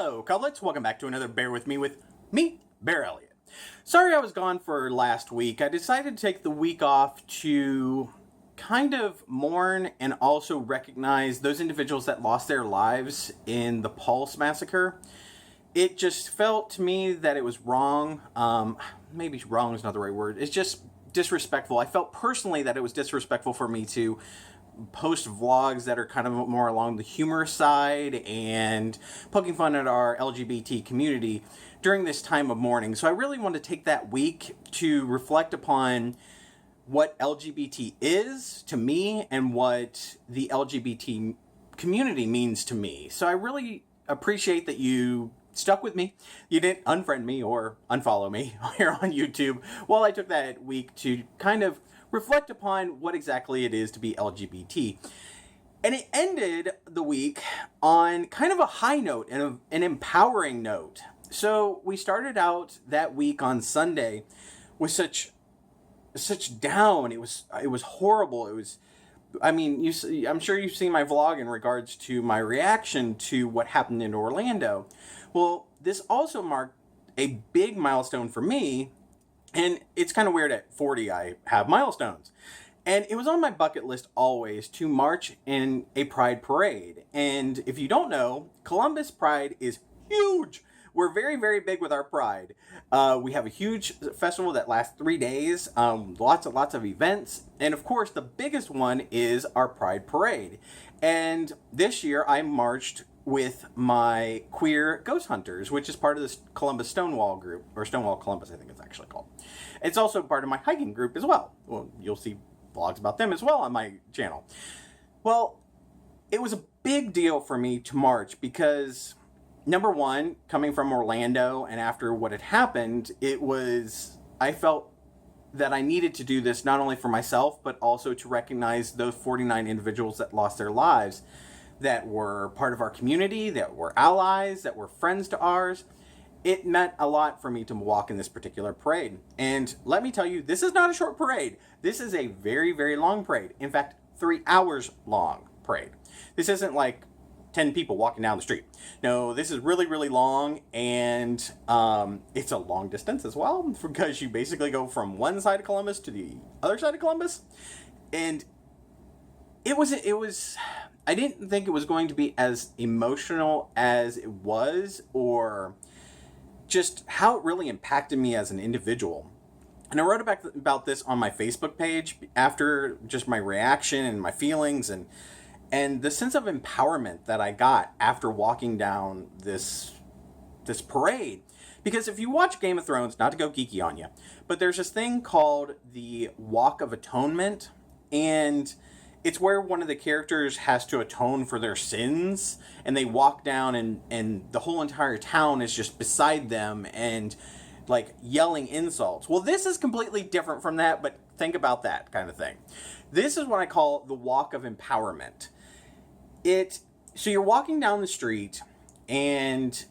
Hello, Cutlets. Welcome back to another Bear With me, BearElliott. Sorry I was gone for last week. I decided to take the week off to kind of mourn and also recognize those individuals that lost their lives in the Pulse massacre. It just felt to me that it was wrong. Maybe wrong is not the right word. It's just disrespectful. I felt personally that it was disrespectful for me to post vlogs that are kind of more along the humor side and poking fun at our LGBT community during this time of mourning. So I really want to take that week to reflect upon what LGBT is to me and what the LGBT community means to me. So I really appreciate that you stuck with me. You didn't unfriend me or unfollow me here on YouTube while I took that week to kind of reflect upon what exactly it is to be LGBT. And it ended the week on kind of a high note and an empowering note. So we started out that week on Sunday with such down. It was horrible. It was, I mean, I'm sure you've seen my vlog in regards to my reaction to what happened in Orlando. Well, this also marked a big milestone for me. And it's kind of weird, at 40 I have milestones. And it was on my bucket list always to march in a Pride parade. And if you don't know, Columbus Pride is huge. We're very, very big with our Pride. We have a huge festival that lasts 3 days, lots of events. And of course, the biggest one is our Pride parade. And this year I marched with my queer ghost hunters, which is part of the Columbus Stonewall group, or Stonewall Columbus, I think it's actually called. It's also part of my hiking group as well. Well, you'll see vlogs about them as well on my channel. Well, it was a big deal for me to march because, number one, coming from Orlando and after what had happened, I felt that I needed to do this not only for myself, but also to recognize those 49 individuals that lost their lives, that were part of our community, that were allies, that were friends to ours. It meant a lot for me to walk in this particular parade. And let me tell you, this is not a short parade. This is a very, very long parade. In fact, 3 hours long parade. This isn't like 10 people walking down the street. No, this is really, really long, and it's a long distance as well, because you basically go from one side of Columbus to the other side of Columbus. And it was I didn't think it was going to be as emotional as it was, or just how it really impacted me as an individual. And I wrote about this on my Facebook page after just my reaction and my feelings and the sense of empowerment that I got after walking down this parade. Because if you watch Game of Thrones, not to go geeky on you, but there's this thing called the Walk of Atonement, and it's where one of the characters has to atone for their sins, and they walk down and the whole entire town is just beside them and like yelling insults. Well, this is completely different from that, but think about that kind of thing. This is what I call the Walk of Empowerment. So you're walking down the street and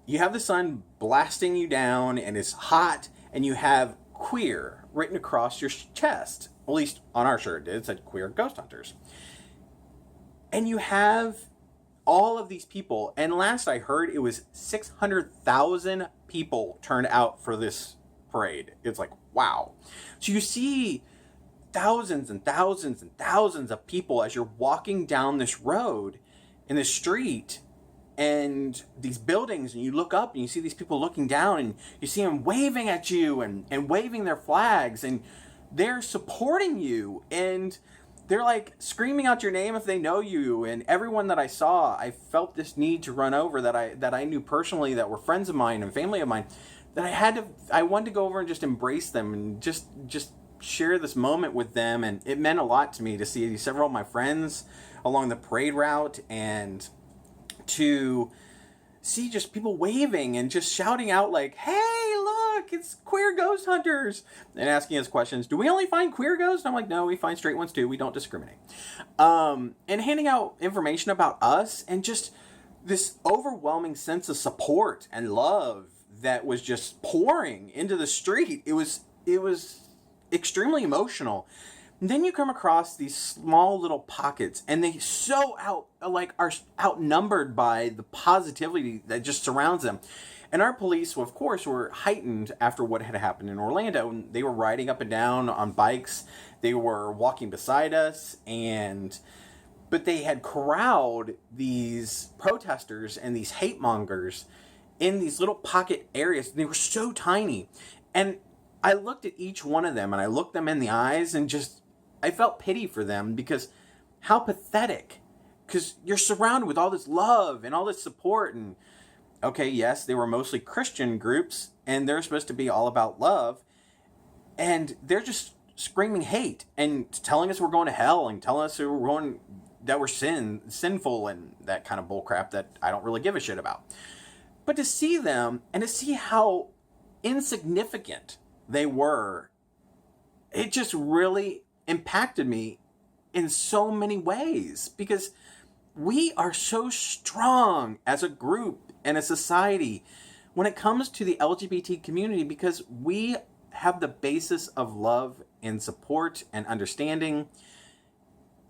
you have the sun blasting you down and it's hot, and you have queer written across your chest. At least on our shirt, it said queer ghost hunters. And you have all of these people, and last I heard it was 600,000 people turned out for this parade. It's like, wow. So you see thousands and thousands and thousands of people as you're walking down this road in the street and these buildings, and you look up and you see these people looking down, and you see them waving at you and waving their flags, and they're supporting you, and they're like screaming out your name if they know you. And everyone that I saw, I felt this need to run over that I knew personally, that were friends of mine and family of mine, that I wanted to go over and just embrace them and just share this moment with them. And it meant a lot to me to see several of my friends along the parade route, and to see just people waving and just shouting out like, hey, look, it's queer ghost hunters, and asking us questions. Do we only find queer ghosts? And I'm like, no, we find straight ones too. We don't discriminate. And handing out information about us, and just this overwhelming sense of support and love that was just pouring into the street. It was extremely emotional. And then you come across these small little pockets, and they are outnumbered by the positivity that just surrounds them. And our police, of course, were heightened after what had happened in Orlando. And they were riding up and down on bikes. They were walking beside us, but they had corralled these protesters and these hatemongers in these little pocket areas. They were so tiny. And I looked at each one of them, and I looked them in the eyes, and I felt pity for them, because how pathetic. Because you're surrounded with all this love and all this support. And okay, yes, they were mostly Christian groups, and they're supposed to be all about love. And they're just screaming hate and telling us we're going to hell, and telling us that we're sinful and that kind of bullcrap that I don't really give a shit about. But to see them and to see how insignificant they were, it just really impacted me in so many ways, because we are so strong as a group and a society when it comes to the LGBT community, because we have the basis of love and support and understanding.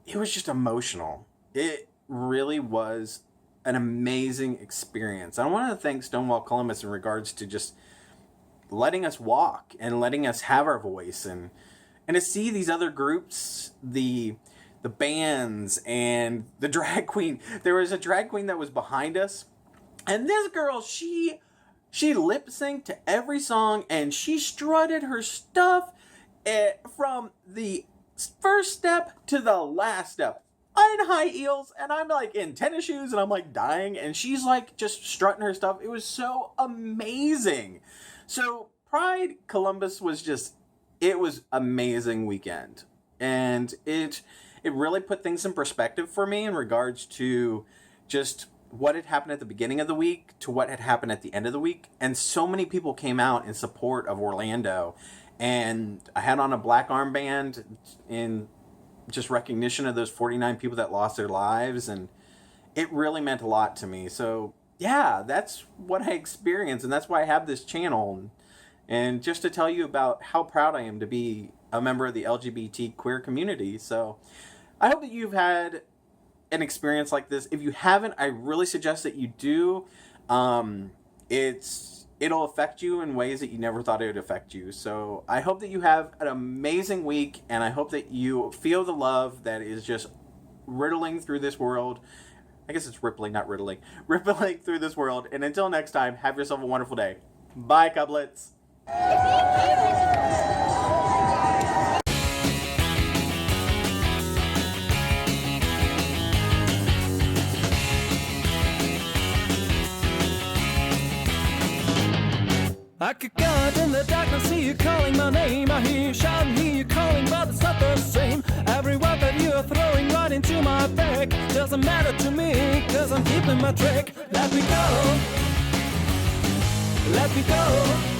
It was just emotional. It really was an amazing experience. I want to thank Stonewall Columbus in regards to just letting us walk and letting us have our voice, and to see these other groups, the bands and the drag queen. There was a drag queen that was behind us, and this girl, she lip synced to every song, and she strutted her stuff from the first step to the last step in high heels, and I'm like in tennis shoes, and I'm like dying, and she's like just strutting her stuff. It was so amazing. So Pride Columbus it was amazing weekend, and it really put things in perspective for me in regards to just what had happened at the beginning of the week to what had happened at the end of the week. And so many people came out in support of Orlando, and I had on a black armband in just recognition of those 49 people that lost their lives, and it really meant a lot to me. So yeah, that's what I experienced, and that's why I have this channel. And just to tell you about how proud I am to be a member of the LGBT queer community. So I hope that you've had an experience like this. If you haven't, I really suggest that you do. It'll affect you in ways that you never thought it would affect you. So I hope that you have an amazing week, and I hope that you feel the love that is just riddling through this world. I guess it's rippling, not riddling. Rippling through this world. And until next time, have yourself a wonderful day. Bye, cublets. I could go out in the darkness, see you calling my name. I hear you shouting, hear you calling, but it's not the same. Every word that you are throwing right into my back doesn't matter to me, cause I'm keeping my track. Let me go, let me go.